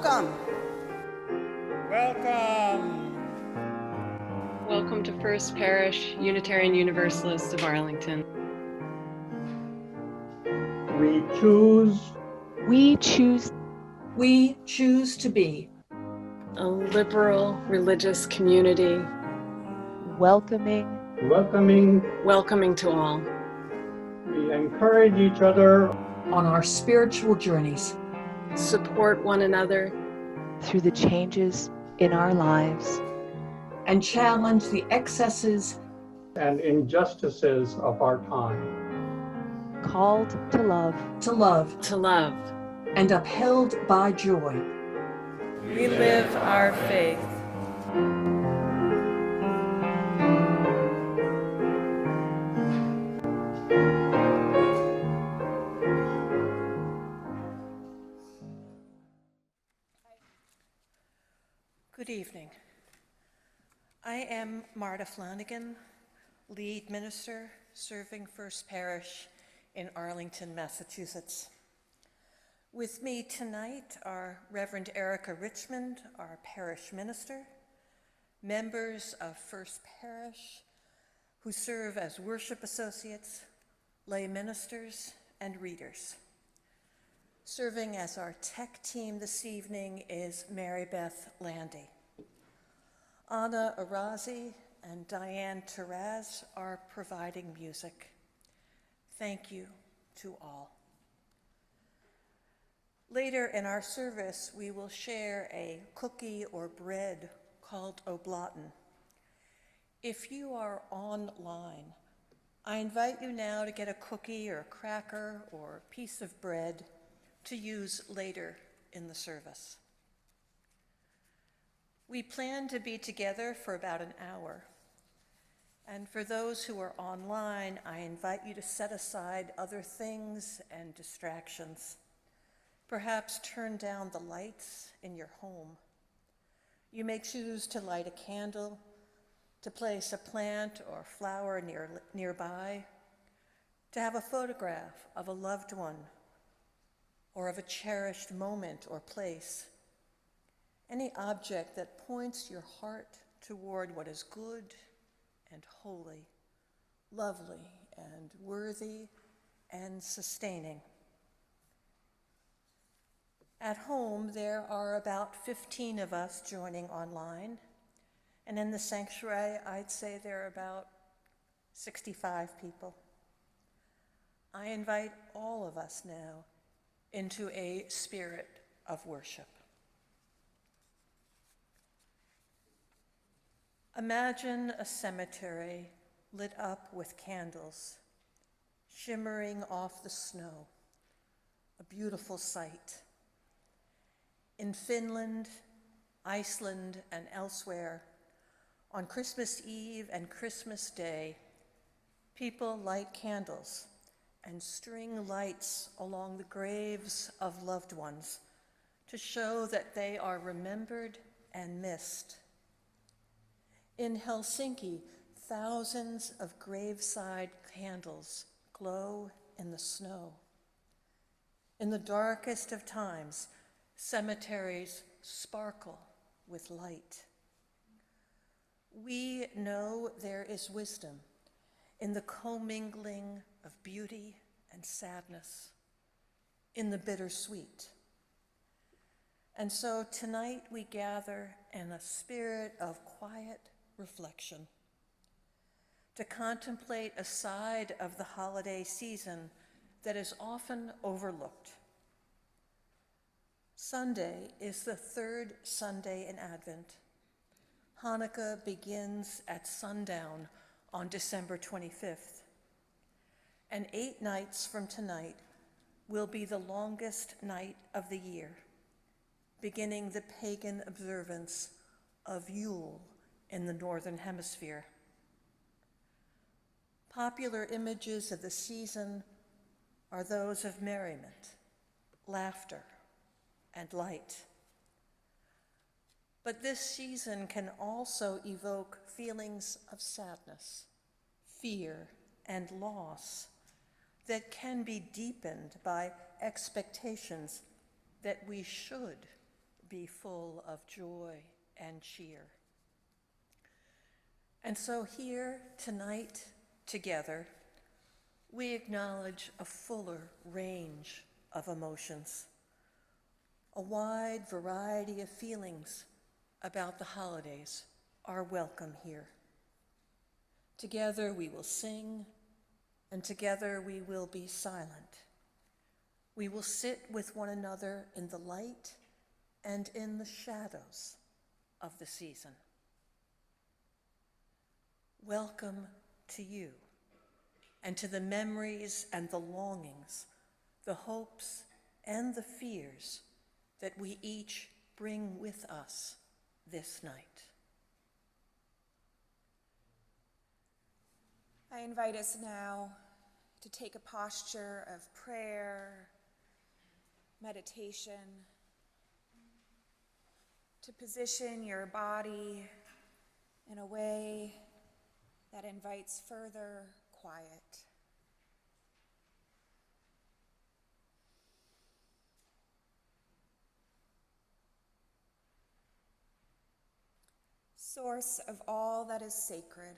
Welcome. Welcome. Welcome to First Parish, Unitarian Universalist of Arlington. We choose. We choose. We choose to be A liberal religious community. Welcoming. Welcoming to all. We encourage each other on our spiritual journeys. Support one another through the changes in our lives. And challenge the excesses and injustices of our time. Called to love. To love. To love. And upheld by joy. We live our faith. Good evening. I am Marta Flanagan, lead minister serving First Parish in Arlington, Massachusetts. With me tonight are Reverend Erica Richmond, our parish minister, members of First Parish who serve as worship associates, lay ministers, and readers. Serving as our tech team this evening is Mary Beth Landy. Anna Arazi and Diane Taraz are providing music. Thank you to all. Later in our service, we will share a cookie or bread called oblaten. If you are online, I invite you now to get a cookie or a cracker or a piece of bread to use later in the service. We plan to be together for about an hour. And for those who are online, I invite you to set aside other things and distractions. Perhaps turn down the lights in your home. You may choose to light a candle, to place a plant or flower nearby, to have a photograph of a loved one or of a cherished moment or place. Any object that points your heart toward what is good and holy, lovely and worthy and sustaining. At home, there are about 15 of us joining online, and in the sanctuary, I'd say there are about 65 people. I invite all of us now into a spirit of worship. Imagine a cemetery lit up with candles, shimmering off the snow, a beautiful sight. In Finland, Iceland, and elsewhere, on Christmas Eve and Christmas Day, people light candles and string lights along the graves of loved ones to show that they are remembered and missed. In Helsinki, thousands of graveside candles glow in the snow. In the darkest of times, cemeteries sparkle with light. We know there is wisdom in the commingling of beauty and sadness, in the bittersweet. And so tonight we gather in a spirit of quiet reflection to contemplate a side of the holiday season that is often overlooked. Sunday is the third Sunday in Advent. Hanukkah begins at sundown on December 25th. And 8 nights from tonight will be the longest night of the year, beginning the pagan observance of Yule in the Northern Hemisphere. Popular images of the season are those of merriment, laughter, and light. But this season can also evoke feelings of sadness, fear, and loss that can be deepened by expectations that we should be full of joy and cheer. And so here tonight together, we acknowledge a fuller range of emotions, a wide variety of feelings about the holidays are welcome here. Together we will sing, and together we will be silent. We will sit with one another in the light and in the shadows of the season. Welcome to you, and to the memories and the longings, the hopes and the fears that we each bring with us this night. I invite us now to take a posture of prayer, meditation, to position your body in a way that invites further quiet. Source of all that is sacred,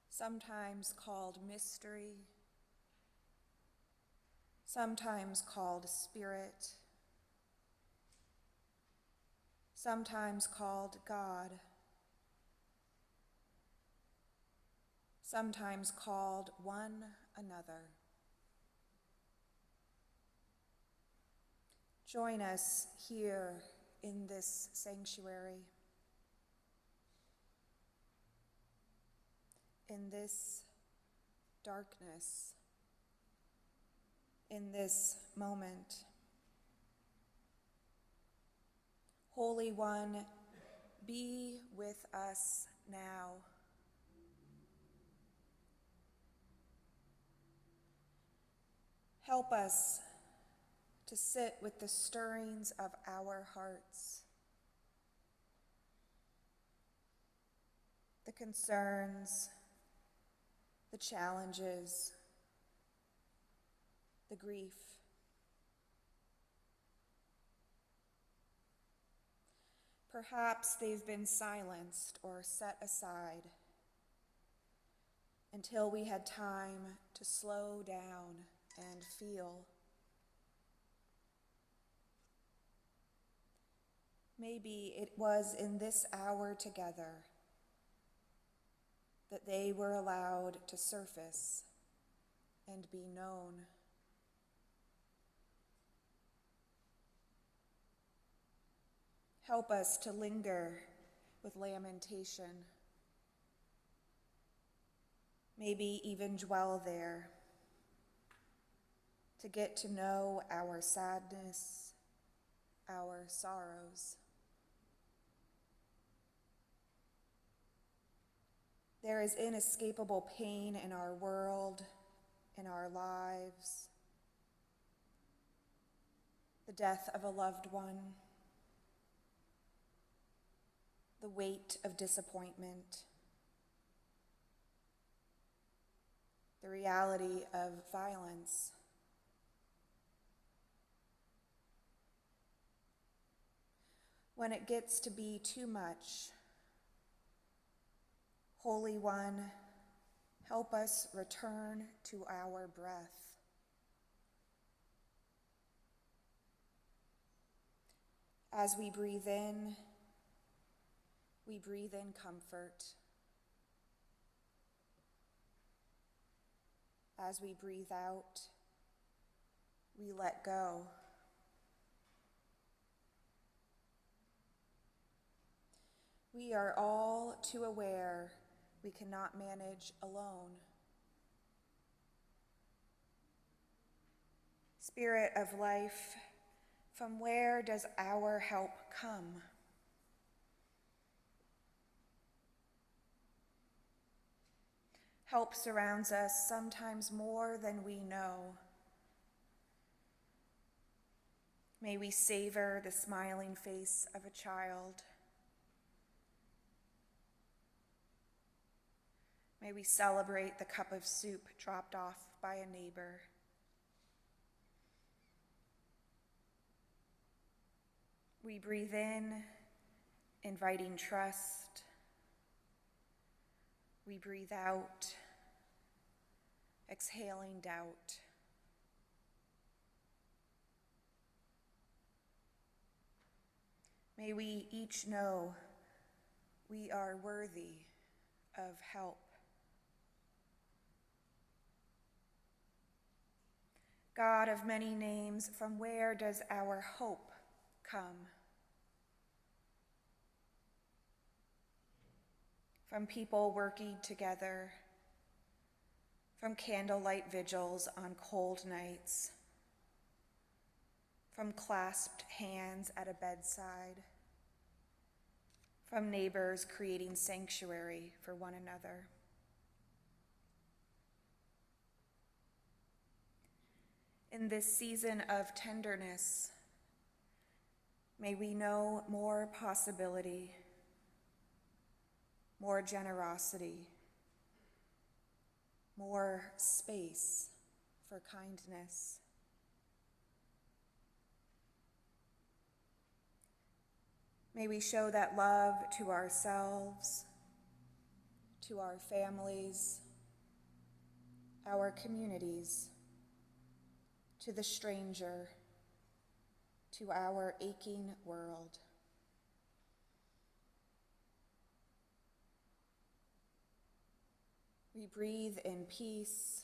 sometimes called mystery, sometimes called spirit, sometimes called God, sometimes called one another. Join us here in this sanctuary, in this darkness, in this moment. Holy One, be with us now. Help us to sit with the stirrings of our hearts, the concerns, the challenges, the grief. Perhaps they've been silenced or set aside until we had time to slow down and feel. Maybe it was in this hour together that they were allowed to surface and be known. Help us to linger with lamentation, maybe even dwell there, to get to know our sadness, our sorrows. There is inescapable pain in our world, in our lives. The death of a loved one, the weight of disappointment, the reality of violence. When it gets to be too much, Holy One, help us return to our breath. As we breathe in comfort. As we breathe out, we let go. We are all too aware we cannot manage alone. Spirit of life, from where does our help come? Help surrounds us sometimes more than we know. May we savor the smiling face of a child. May we celebrate the cup of soup dropped off by a neighbor. We breathe in, inviting trust. We breathe out, exhaling doubt. May we each know we are worthy of help. God of many names, from where does our hope come? From people working together, from candlelight vigils on cold nights, from clasped hands at a bedside, from neighbors creating sanctuary for one another. In this season of tenderness, may we know more possibility, more generosity, more space for kindness. May we show that love to ourselves, to our families, our communities, to the stranger, to our aching world. We breathe in peace.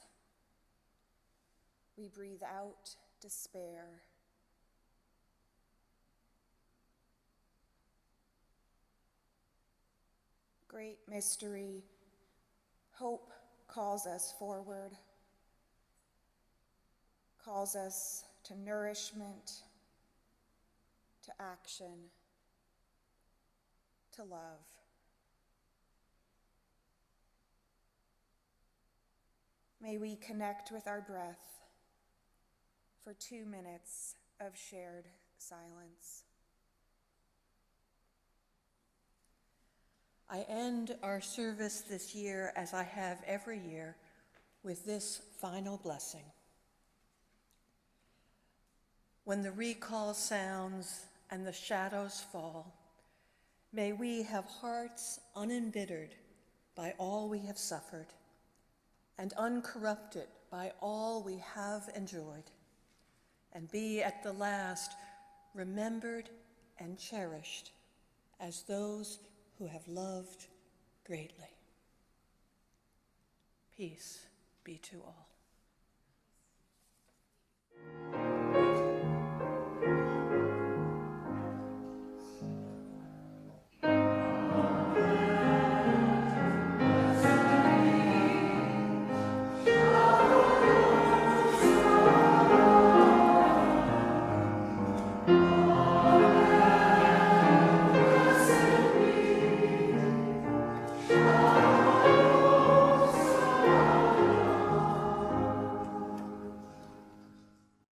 We breathe out despair. Great mystery, hope calls us forward, calls us to nourishment, to action, to love. May we connect with our breath for 2 minutes of shared silence. I end our service this year, as I have every year, with this final blessing. When the recall sounds and the shadows fall, may we have hearts unembittered by all we have suffered and uncorrupted by all we have enjoyed, and be at the last remembered and cherished as those who have loved greatly. Peace be to all.